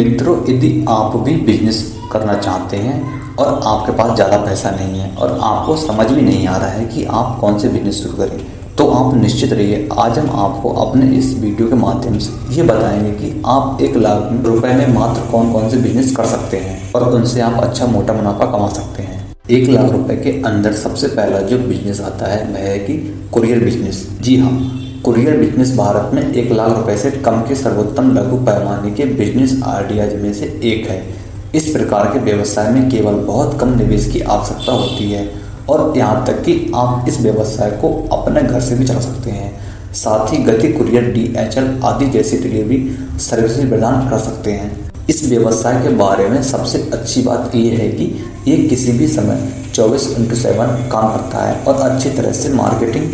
मित्रों, यदि आप भी बिजनेस करना चाहते हैं और आपके पास ज़्यादा पैसा नहीं है और आपको समझ भी नहीं आ रहा है कि आप कौन से बिजनेस शुरू करें, तो आप निश्चित रहिए। आज हम आपको अपने इस वीडियो के माध्यम से ये बताएंगे कि आप 1 लाख रुपए में मात्र कौन कौन से बिजनेस कर सकते हैं और उनसे आप अच्छा मोटा मुनाफा कमा सकते हैं। 1 लाख रुपए के अंदर सबसे पहला जो बिजनेस आता है वह है कि कुरियर बिजनेस। जी हाँ, कुरियर बिजनेस भारत में 1 लाख रुपए से कम के सर्वोत्तम लघु पैमाने के बिजनेस आइडियाज में से एक है। इस प्रकार के व्यवसाय में केवल बहुत कम निवेश की आवश्यकता होती है और यहाँ तक कि आप इस व्यवसाय को अपने घर से भी चला सकते हैं। साथ ही गति कुरियर, DHL आदि जैसी डिलीवरी सर्विसेज प्रदान कर सकते हैं। इस व्यवसाय के बारे में सबसे अच्छी बात यह है कि ये किसी भी समय 24x7 काम करता है और अच्छी तरह से मार्केटिंग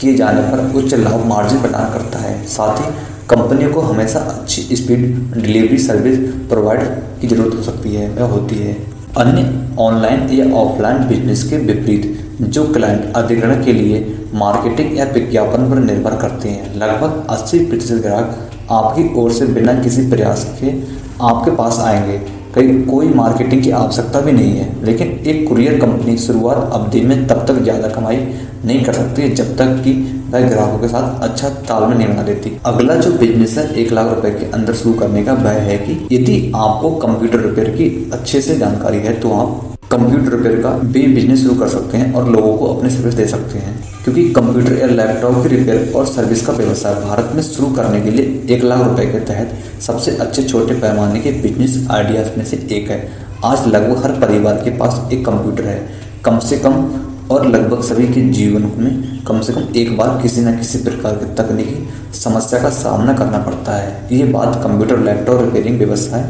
किए जाने पर उच्च लाभ मार्जिन प्रदान करता है। साथ ही कंपनियों को हमेशा अच्छी स्पीड डिलीवरी सर्विस प्रोवाइड की जरूरत हो सकती है वह होती है। अन्य ऑनलाइन या ऑफलाइन बिजनेस के विपरीत जो क्लाइंट अधिग्रहण के लिए मार्केटिंग या विज्ञापन पर निर्भर करते हैं, लगभग 80% ग्राहक आपकी ओर से बिना किसी प्रयास के आपके पास आएंगे। कोई मार्केटिंग की आवश्यकता भी नहीं है। लेकिन एक कुरियर कंपनी शुरुआत अवधि में तब तक ज़्यादा कमाई नहीं कर सकती जब तक कि वह ग्राहकों के साथ अच्छा तालमेल नहीं बना लेती। अगला जो बिजनेस है 1 लाख रुपए के अंदर शुरू करने का वह है कि यदि आपको कंप्यूटर रिपेयर की अच्छे से जानकारी है तो आप कंप्यूटर रिपेयर का भी बिजनेस शुरू कर सकते हैं और लोगों को अपनी सर्विस दे सकते हैं। क्योंकि कंप्यूटर या लैपटॉप की रिपेयर और सर्विस का व्यवसाय भारत में शुरू करने के लिए 1 लाख रुपए के तहत सबसे अच्छे छोटे पैमाने के बिजनेस आइडियाज में से एक है। आज लगभग हर परिवार के पास एक कंप्यूटर है कम से कम, और लगभग सभी के जीवन में कम से कम एक बार किसी न किसी प्रकार की तकनीकी समस्या का सामना करना पड़ता है। ये बात कंप्यूटर लैपटॉप रिपेयरिंग व्यवसाय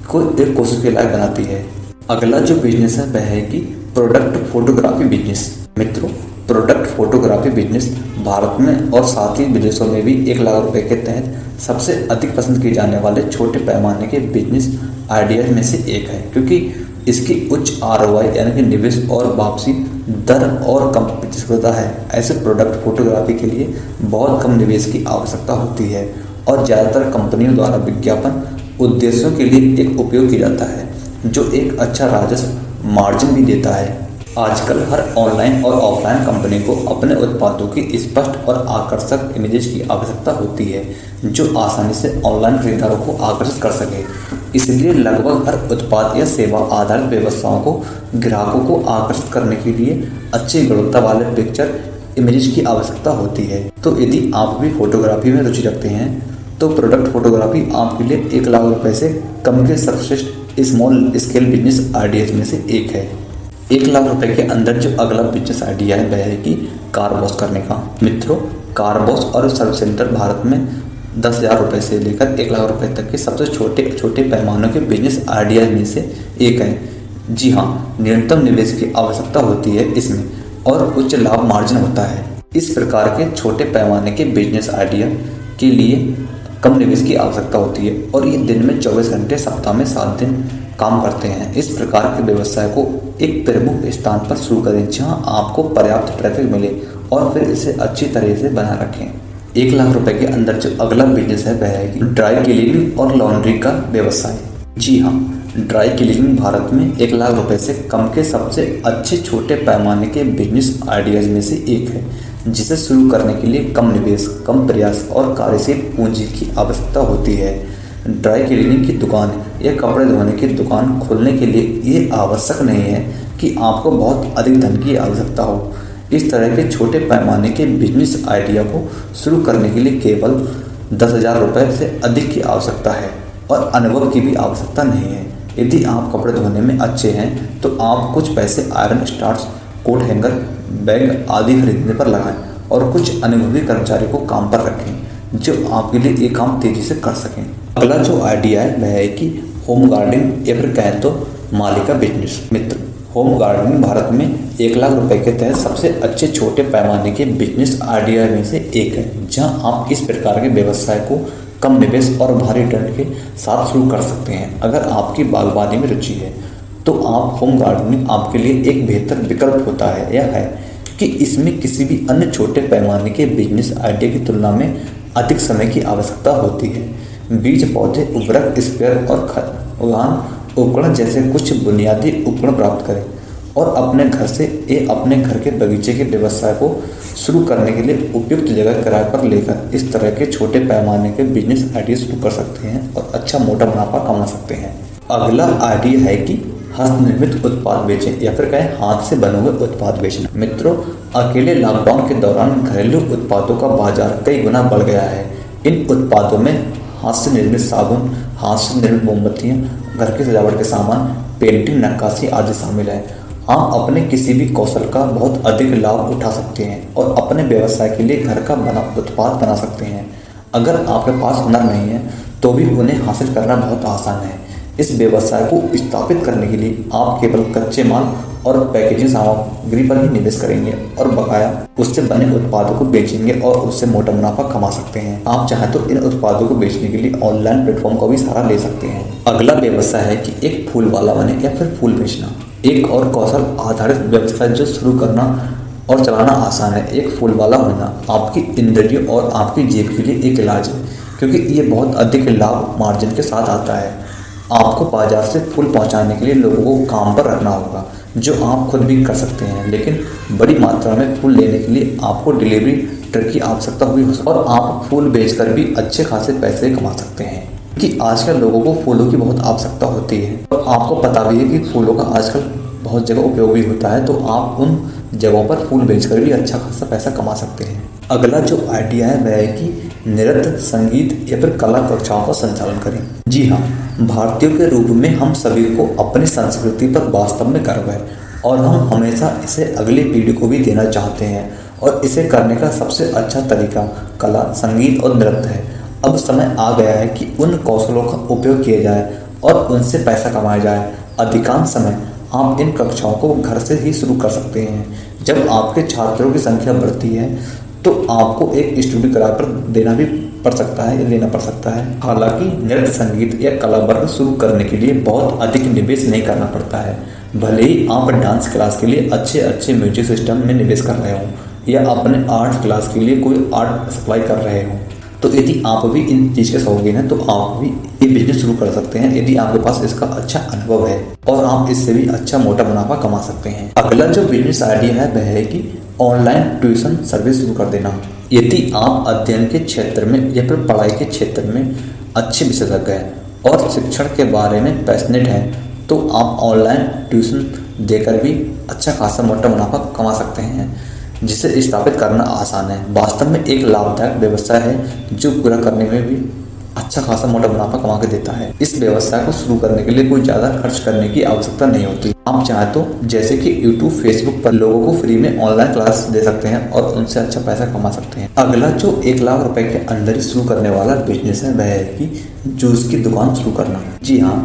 को एक कोशिश के लायक बनाती है। अगला जो बिजनेस है वह है कि प्रोडक्ट फोटोग्राफी बिजनेस। मित्रों, प्रोडक्ट फोटोग्राफी बिजनेस भारत में और साथ ही विदेशों में भी 1 लाख रुपए के तहत सबसे अधिक पसंद किए जाने वाले छोटे पैमाने के बिजनेस आइडियाज में से एक है। क्योंकि इसकी उच्च ROI यानी कि निवेश और वापसी दर और कम प्रतिस्पर्धा है। ऐसे प्रोडक्ट फोटोग्राफी के लिए बहुत कम निवेश की आवश्यकता होती है और ज़्यादातर कंपनियों द्वारा विज्ञापन उद्देश्यों के लिए एक उपयोग किया जाता है जो एक अच्छा राजस्व मार्जिन भी देता है। आजकल हर ऑनलाइन और ऑफलाइन कंपनी को अपने उत्पादों की स्पष्ट और आकर्षक इमेजेस की आवश्यकता होती है जो आसानी से ऑनलाइन खरीदारों को आकर्षित कर सके। इसलिए लगभग हर उत्पाद या सेवा आधारित व्यवसायों को ग्राहकों को आकर्षित करने के लिए अच्छी गुणवत्ता वाले पिक्चर इमेजेस की आवश्यकता होती है। तो यदि आप भी फोटोग्राफी में रुचि रखते हैं तो प्रोडक्ट फोटोग्राफी आपके लिए 1 लाख रुपए से कम के सर्वश्रेष्ठ स्मॉल स्केल बिजनेस आइडियाज में से एक है। 1 लाख रुपए के अंदर जो अगला बिजनेस आइडिया है वह है कि कार वॉश करने का। मित्रों, कार वॉश और सर्विस सेंटर भारत में 10,000 रुपये से लेकर 1 लाख रुपए तक के सबसे छोटे पैमानों के बिजनेस आइडिया में से एक है। जी हाँ, न्यूनतम निवेश की आवश्यकता होती है इसमें और उच्च लाभ मार्जिन होता है। इस प्रकार के छोटे पैमाने के बिजनेस आइडिया के लिए कम निवेश की आवश्यकता होती है और ये दिन में 24 घंटे सप्ताह में 7 दिन काम करते हैं। इस प्रकार के व्यवसाय को एक प्रमुख स्थान पर शुरू करें जहां आपको पर्याप्त ट्रैफिक मिले और फिर इसे अच्छी तरह से बना रखें। 1 लाख रुपए के अंदर जो अगला बिजनेस है वह है कि ड्राई क्लीनिंग और लॉन्ड्री का व्यवसाय। जी हाँ, ड्राई क्लीनिंग भारत में 1 लाख रुपए से कम के सबसे अच्छे छोटे पैमाने के बिजनेस आइडियाज में से एक है जिसे शुरू करने के लिए कम निवेश, कम प्रयास और कार्यशील पूंजी की आवश्यकता होती है। ड्राई क्लीनिंग की दुकान या कपड़े धोने की दुकान खोलने के लिए ये आवश्यक नहीं है कि आपको बहुत अधिक धन की आवश्यकता हो। इस तरह के छोटे पैमाने के बिजनेस आइडिया को शुरू करने के लिए केवल 10,000 रुपये से अधिक की आवश्यकता है और अनुभव की भी आवश्यकता नहीं है। यदि आप कपड़े धोने में अच्छे हैं तो आप कुछ पैसे iron stars, coat hanger, bag आदि खरीदने पर लगाएं और कुछ अनुभवी कर्मचारी को काम पर रखें जो आपके लिए ये काम तेजी से कर सकें। अगला जो आइडिया है वह है कि होम गार्डनिंग या फिर कहें तो माली का बिजनेस। मित्र, होम गार्डनिंग भारत में 1 लाख रुपए के तहत सबसे अच्छे छोटे पैमाने के बिजनेस आइडिया में से एक है जहां आप इस प्रकार के व्यवसाय को कम निवेश और भारी रिटर्न के साथ शुरू कर सकते हैं। अगर आपकी बागवानी में रुचि है तो आप होम गार्डनिंग आपके लिए एक बेहतर विकल्प होता है या है, क्योंकि इसमें किसी भी अन्य छोटे पैमाने के बिजनेस आइडिया की तुलना में अधिक समय की आवश्यकता होती है। बीज, पौधे, उर्वरक, स्प्रेयर और खाद्यान्न उपकरण जैसे कुछ बुनियादी उपकरण प्राप्त करें और अपने घर के बगीचे के व्यवसाय को शुरू करने के लिए उपयुक्त जगह किराए पर लेकर इस तरह के छोटे पैमाने के बिजनेस आइडिया शुरू कर सकते हैं और अच्छा मोटा मुनाफा कमा सकते हैं। अगला आइडिया है कि हस्तनिर्मित उत्पाद बेचें या फिर कहें हाथ से बने हुए उत्पाद बेचना। मित्रों, अकेले लॉकडाउन के दौरान घरेलू उत्पादों का बाजार कई गुना बढ़ गया है। इन उत्पादों में हाथ से निर्मित साबुन, हाथ से निर्मित मोमबत्तियाँ, घर की सजावट के सामान, पेंटिंग, नक्काशी आदि शामिल है। आप अपने किसी भी कौशल का बहुत अधिक लाभ उठा सकते हैं और अपने व्यवसाय के लिए घर का उत्पाद बना सकते हैं। अगर आपके पास हुनर नहीं है तो भी उन्हें हासिल करना बहुत आसान है। इस व्यवसाय को स्थापित करने के लिए आप केवल कच्चे माल और पैकेजिंग सामग्री पर ही निवेश करेंगे और बकाया उससे बने उत्पादों को बेचेंगे और उससे मोटा मुनाफा कमा सकते हैं। आप चाहे तो इन उत्पादों को बेचने के लिए ऑनलाइन प्लेटफॉर्म का भी सहारा ले सकते हैं। अगला व्यवसाय है कि एक फूल वाला बने या फिर फूल बेचना। एक और कौशल आधारित व्यवसाय जो शुरू करना और चलाना आसान है। एक फूल वाला होना आपकी इंद्रियों और आपकी जेब के लिए एक इलाज है, क्योंकि ये बहुत अधिक लाभ मार्जिन के साथ आता है। आपको बाजार से फूल पहुंचाने के लिए लोगों को काम पर रखना होगा, जो आप खुद भी कर सकते हैं, लेकिन बड़ी मात्रा में फूल लेने के लिए आपको डिलीवरी ट्रक की आवश्यकता हुई और आप फूल बेचकर भी अच्छे खासे पैसे कमा सकते हैं, क्योंकि आजकल लोगों को फूलों की बहुत आवश्यकता होती है और आपको पता भी है कि फूलों का आजकल बहुत जगह उपयोग भी होता है, तो आप उन जगहों पर फूल बेचकर भी अच्छा खासा पैसा कमा सकते हैं। अगला जो आइडिया है वह है कि नृत्य, संगीत या फिर कला कक्षाओं का संचालन करें। जी हाँ, भारतीयों के रूप में हम सभी को अपनी संस्कृति पर वास्तव में गर्व है और हम हमेशा इसे अगली पीढ़ी को भी देना चाहते हैं और इसे करने का सबसे अच्छा तरीका कला, संगीत और नृत्य है। अब समय आ गया है कि उन कौशलों का उपयोग किया जाए और उनसे पैसा कमाया जाए। अधिकांश समय आप इन कक्षाओं को घर से ही शुरू कर सकते हैं। जब आपके छात्रों की संख्या बढ़ती है तो आपको एक स्टूडियो किराए पर देना भी पड़ सकता है या लेना पड़ सकता है। हालांकि नृत्य, संगीत या कला वर्ग शुरू करने के लिए बहुत अधिक निवेश नहीं करना पड़ता है। भले ही आप डांस क्लास के लिए अच्छे म्यूजिक सिस्टम में निवेश कर रहे हों या अपने आर्ट क्लास के लिए कोई आर्ट सप्लाई कर रहे हों, तो यदि आप भी इन चीज़ के शौकीन हैं तो आप भी ये बिजनेस शुरू कर सकते हैं यदि आपके पास इसका अच्छा अनुभव है और आप इससे भी अच्छा मोटा मुनाफा कमा सकते हैं। अगला जो बिजनेस आइडिया है वह है कि ऑनलाइन ट्यूशन सर्विस शुरू कर देना। यदि आप अध्ययन के क्षेत्र में या फिर पढ़ाई के क्षेत्र में अच्छे विशेषज्ञ हैं और शिक्षण के बारे में पैशनेट हैं तो आप ऑनलाइन ट्यूशन देकर भी अच्छा खासा मोटा मुनाफा कमा सकते हैं, जिसे स्थापित करना आसान है। वास्तव में एक लाभदायक व्यवसाय है जो पूरा करने में भी अच्छा खासा मोटा मुनाफा कमा के देता है। इस व्यवसाय को शुरू करने के लिए कोई ज़्यादा खर्च करने की आवश्यकता नहीं होती। आप चाहे तो जैसे कि यूट्यूब, फेसबुक पर लोगों को फ्री में ऑनलाइन क्लास दे सकते हैं और उनसे अच्छा पैसा कमा सकते हैं। अगला जो 1 लाख रुपए के अंदर ही शुरू करने वाला बिजनेस है वह है कि जूस की दुकान शुरू करना। जी हाँ,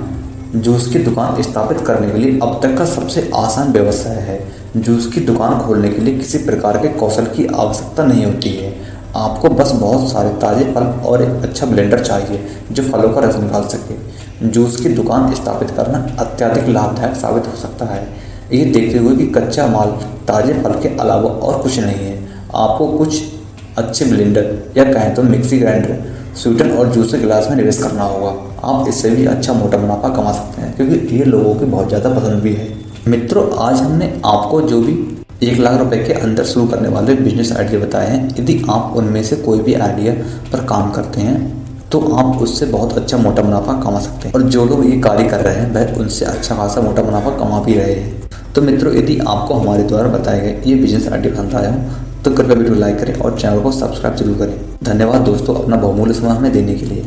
जूस की दुकान स्थापित करने के लिए अब तक का सबसे आसान व्यवसाय है। जूस की दुकान खोलने के लिए किसी प्रकार के कौशल की आवश्यकता नहीं होती है। आपको बस बहुत सारे ताज़े फल और एक अच्छा ब्लेंडर चाहिए जो फलों का रस निकाल सके। जूस की दुकान स्थापित करना अत्यधिक लाभदायक साबित हो सकता है, ये देखते हुए कि कच्चा माल ताज़े फल के अलावा और कुछ नहीं है। आपको कुछ अच्छे ब्लेंडर या कहें तो मिक्सी ग्राइंडर, स्वीटन और जूस के गिलास में निवेश करना होगा। आप इससे भी अच्छा मोटा मुनाफा कमा सकते हैं, क्योंकि ये लोगों की बहुत ज़्यादा पसंद भी है। मित्रों, आज हमने आपको जो भी 1 लाख रुपए के अंदर शुरू करने वाले बिजनेस आइडिया बताए हैं, यदि आप उनमें से कोई भी आइडिया पर काम करते हैं तो आप उससे बहुत अच्छा मोटा मुनाफा कमा सकते हैं और जो लोग ये कार्य कर रहे हैं वह उनसे अच्छा खासा मोटा मुनाफा कमा भी रहे हैं। तो मित्रों, यदि आपको हमारे द्वारा बताए गए ये बिजनेस आइडिया पसंद आया हो तो कृपया वीडियो लाइक करें और चैनल को सब्सक्राइब जरूर करें। धन्यवाद दोस्तों, अपना बहुमूल्य समय हमें देने के लिए।